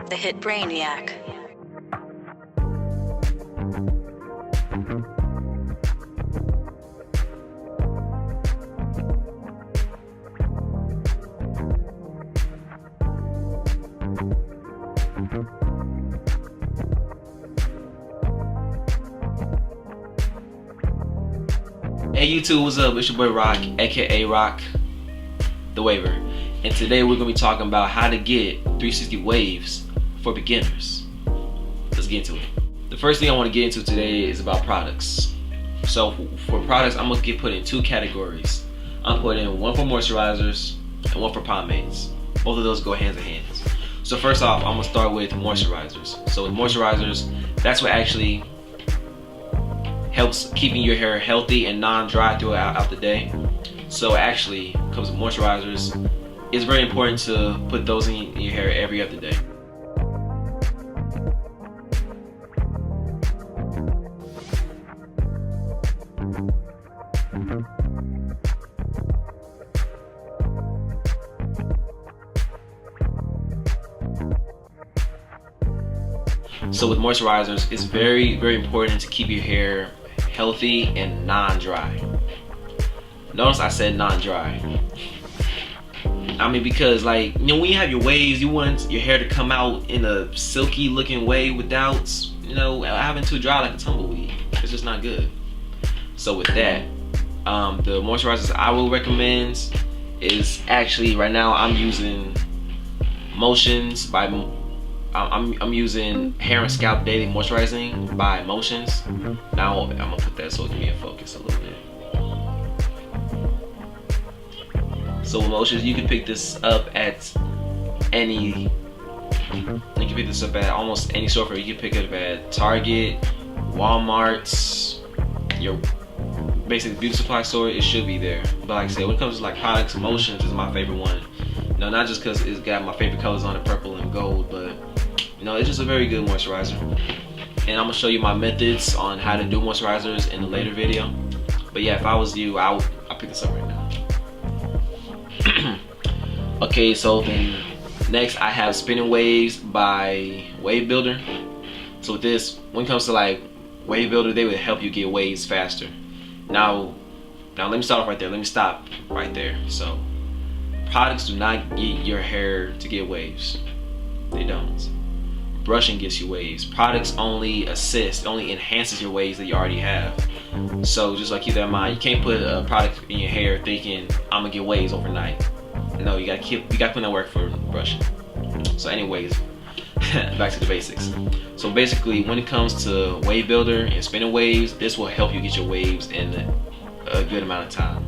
The hit Brainiac. Hey YouTube, what's up? It's your boy Rock, aka Rock the Waver, and today we're gonna be talking about how to get 360 waves for beginners. Let's get into it. The first thing I want to get into today is about products. So for products, I'm gonna get put in two categories. I'm putting one for moisturizers and one for pomades. Both of those go hands in hand. So first off, I'm gonna start with moisturizers. So with moisturizers, that's what actually helps keeping your hair healthy and non-dry throughout the day. So actually, when it comes to moisturizers, it's very important to put those in your hair every other day. So with moisturizers, it's very, very important to keep your hair healthy and non-dry. Notice I said non-dry. I mean, because like, you know, when you have your waves, you want your hair to come out in a silky looking way without, you know, having to dry like a tumbleweed. It's just not good. So with that, the moisturizers I will recommend is actually, right now I'm using Motions by I'm using Hair and Scalp Daily Moisturizing by Motions. Now I'm gonna put that so it can be in focus a little bit. So with Motions, you can pick this up at any. You can pick this up at almost any store. You can pick it up at Target, Walmart, your basic beauty supply store. It should be there. But like I said, when it comes to like products, Motions is my favorite one. No, not just because it's got my favorite colors on it, purple and gold, but you know, it's just a very good moisturizer. And I'm gonna show you my methods on how to do moisturizers in a later video. But yeah, if I was you, I'll pick this up right now. Okay, so then next I have Spinning Waves by Wave Builder. So with this, when it comes to like Wave Builder, they would help you get waves faster. Now let me start off right there. Let me stop right there. So products do not get your hair to get waves. They don't. Brushing gets you waves. Products only assist, only enhances your waves that you already have. So just like keep that in mind. You can't put a product in your hair thinking I'm gonna get waves overnight. No, you gotta put in that work for brushing. So anyways, back to the basics. So basically, when it comes to Wave Builder and Spinning Waves, this will help you get your waves in a good amount of time.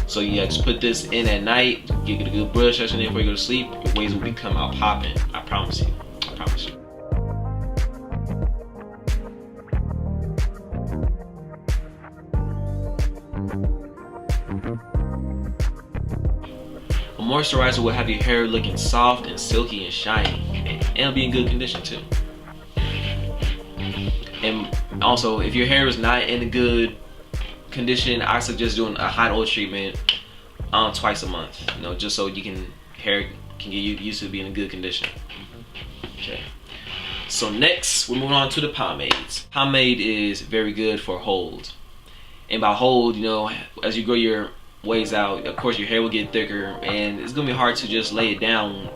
So yeah, just put this in at night, get a good brush session in before you go to sleep. Your waves will come out popping. I promise you. I promise you. A moisturizer will have your hair looking soft and silky and shiny, and it'll be in good condition too. And also, if your hair is not in a good condition, I suggest doing a hot oil treatment twice a month. You know, just so hair can get used to being in good condition. Okay. So next, we're moving on to the pomades. Pomade is very good for hold. And by hold, you know, as you grow your waves out, of course your hair will get thicker, and it's gonna be hard to just lay it down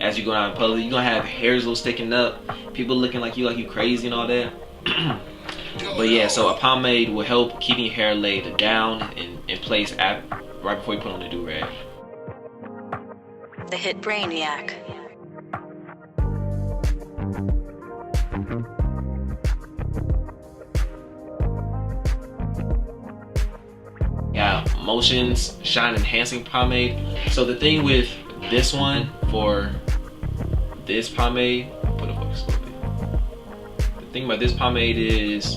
as you go out in public. You're gonna have hairs little sticking up, people looking like you crazy and all that. But yeah, so a pomade will help keeping your hair laid down in place right before you put on the do-rag. The hit Brainiac. Yeah, Motions Shine Enhancing Pomade. So the thing with this one, for this pomade, put it focus a little bit. The thing about this pomade is,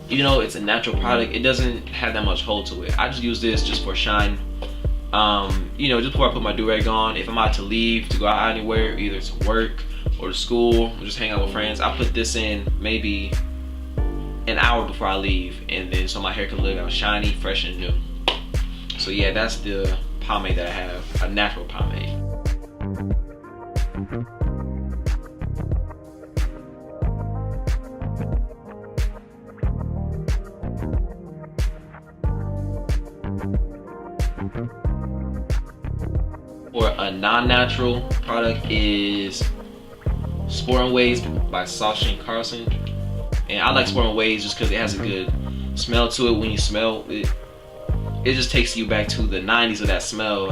you know, it's a natural product. It doesn't have that much hold to it. I just use this just for shine. You know, just before I put my do-rag on, if I'm out to leave, to go out anywhere, either to work or to school, or just hang out with friends, I put this in maybe an hour before I leave, and then so my hair can look out shiny, fresh, and new. So yeah, that's the pomade that I have, a natural pomade. Or a non-natural product is Sport Waves by Sasha Carlson. And I like Sport Waves just because it has a good smell to it. When you smell it, it just takes you back to the 90s of that smell.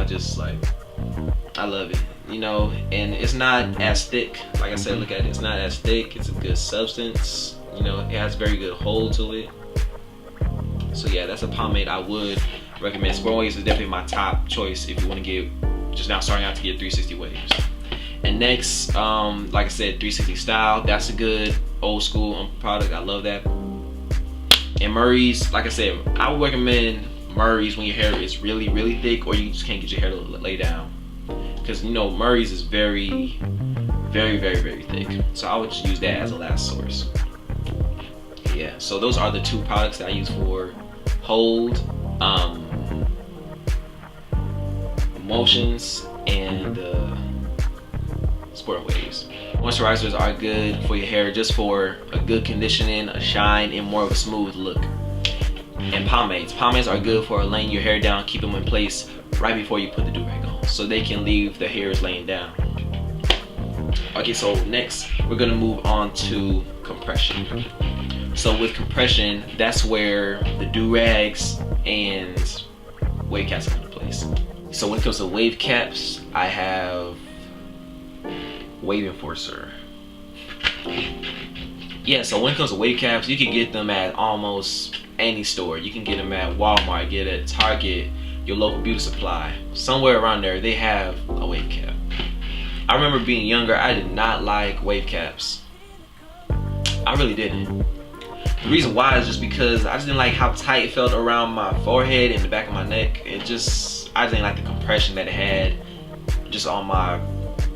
I love it, you know. And it's not as thick. Like I said, look at it, it's not as thick. It's a good substance, you know. It has very good hold to it. So yeah, that's a pomade I would recommend. Sport Waves is definitely my top choice if you want to get, just now starting out, to get 360 waves. And next, like I said, 360 style. That's a good old school product. I love that. And Murray's, like I said, I would recommend Murray's when your hair is really, really thick, or you just can't get your hair to lay down. Because, you know, Murray's is very, very, very, very thick. So I would just use that as a last source. Yeah, so those are the two products that I use for hold, motions, and Sport Waves. Moisturizers are good for your hair just for a good conditioning, a shine, and more of a smooth look. And pomades are good for laying your hair down, keep them in place right before you put the do-rag on, so they can leave the hairs laying down. Okay, so next we're gonna move on to compression. So with compression, that's where the do-rags and wave caps come into place. So when it comes to wave caps, I have Wave Enforcer. Yeah, so when it comes to wave caps, you can get them at almost any store. You can get them at Walmart, get it at Target, your local beauty supply. Somewhere around there, they have a wave cap. I remember being younger, I did not like wave caps. I really didn't. The reason why is just because I just didn't like how tight it felt around my forehead and the back of my neck. I just didn't like the compression that it had just on my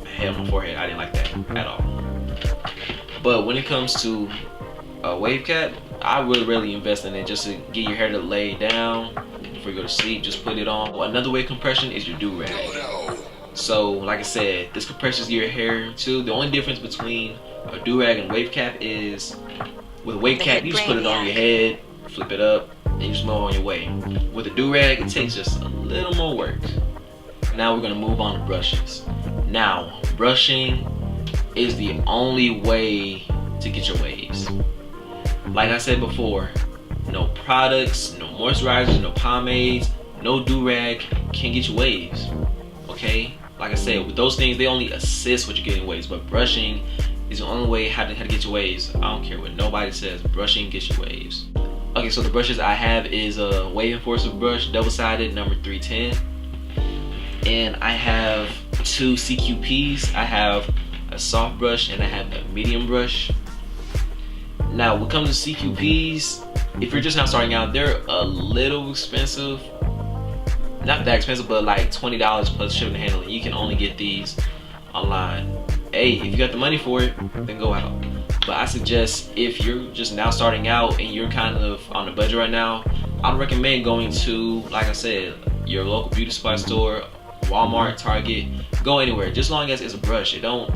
head, my forehead. I didn't like that at all. But when it comes to a wave cap, I would really invest in it just to get your hair to lay down before you go to sleep. Just put it on. Another way of compression is your do-rag. So like I said, this compresses your hair too. The only difference between a do-rag and wave cap is with a wave cap, you just put it on your head, flip it up, and you just move on your way. With a do-rag, it takes just a little more work. Now we're gonna move on to brushes. Now, brushing is the only way to get your waves. Like I said before, no products, no moisturizers, no pomades, no do-rag can get you waves, okay? Like I said, with those things, they only assist with you getting waves, but brushing is the only way how to get your waves. I don't care what nobody says, brushing gets you waves. Okay, so the brushes I have is a Wave Enforcer brush, double-sided, number 310. And I have two CQPs. I have a soft brush and I have a medium brush. Now, when it comes to CQPs, if you're just now starting out, they're a little expensive. Not that expensive, but like $20 plus shipping and handling. You can only get these online. Hey, if you got the money for it, then go out. But I suggest if you're just now starting out and you're kind of on the budget right now, I'd recommend going to, like I said, your local beauty supply store, Walmart, Target, go anywhere. Just long as it's a brush, it don't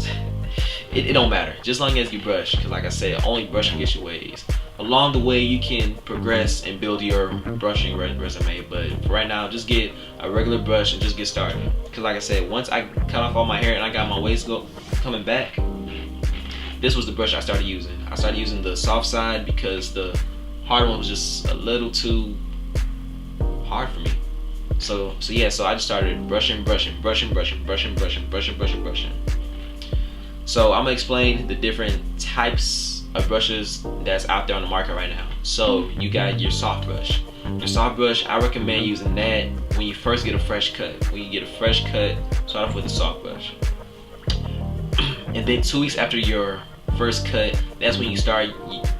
matter. Just long as you brush, because like I said, only brushing gets you waves. Along the way, you can progress and build your brushing resume, but for right now, just get a regular brush and just get started. Because like I said, once I cut off all my hair and I got my waves coming back, this was the brush I started using. I started using the soft side because the hard one was just a little too hard for me. So yeah, so I just started brushing. So I'm gonna explain the different types of brushes that's out there on the market right now. So you got your soft brush. Your soft brush, I recommend using that when you first get a fresh cut. When you get a fresh cut, start off with a soft brush. And then 2 weeks after your first cut, that's when you start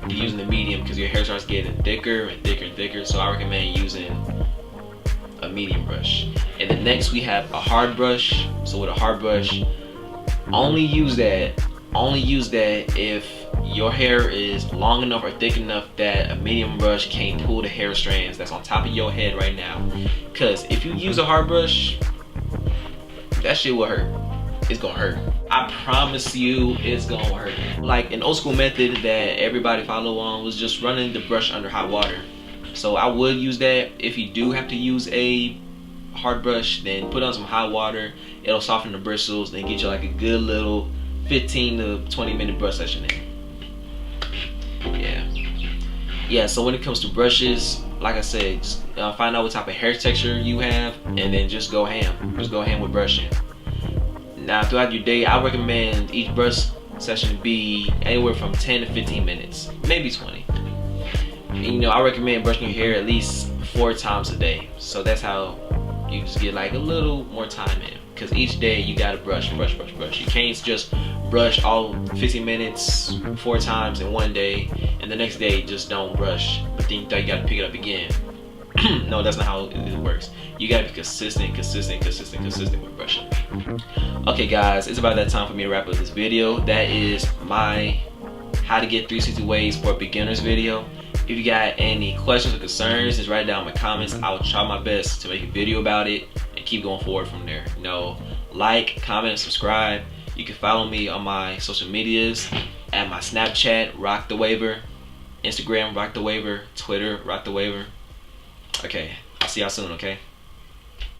using the medium, because your hair starts getting thicker and thicker and thicker. So I recommend using a medium brush. And then next we have a hard brush. So with a hard brush, only use that if your hair is long enough or thick enough that a medium brush can't pull the hair strands that's on top of your head right now. Because if you use a hard brush, that shit will hurt. It's gonna hurt. I promise you, it's gonna hurt. Like an old school method that everybody follow on was just running the brush under hot water. So I would use that if you do have to use a hard brush, then put on some hot water. It'll soften the bristles, then get you like a good little 15 to 20 minute brush session in. Yeah, so when it comes to brushes, like I said, just, find out what type of hair texture you have, and then just go ham. Just go ham with brushing. Now, throughout your day, I recommend each brush session to be anywhere from 10 to 15 minutes, maybe 20. And, you know, I recommend brushing your hair at least 4 times a day. So that's how you just get like a little more time in. Because each day you gotta brush. You can't just brush all 15 minutes 4 times in one day, and the next day just don't brush, but then you gotta pick it up again. No, that's not how it works. You gotta be consistent with brushing. Okay guys, it's about that time for me to wrap up this video. That is my how to get 360 waves for beginners video. If you got any questions or concerns, just write it down in the comments. I'll try my best to make a video about it and keep going forward from there. You know, like, comment, subscribe. You can follow me on my social medias at my Snapchat, Rock the Waver, Instagram, Rock the Waver, Twitter, Rock the Waver. Okay, I'll see y'all soon, okay?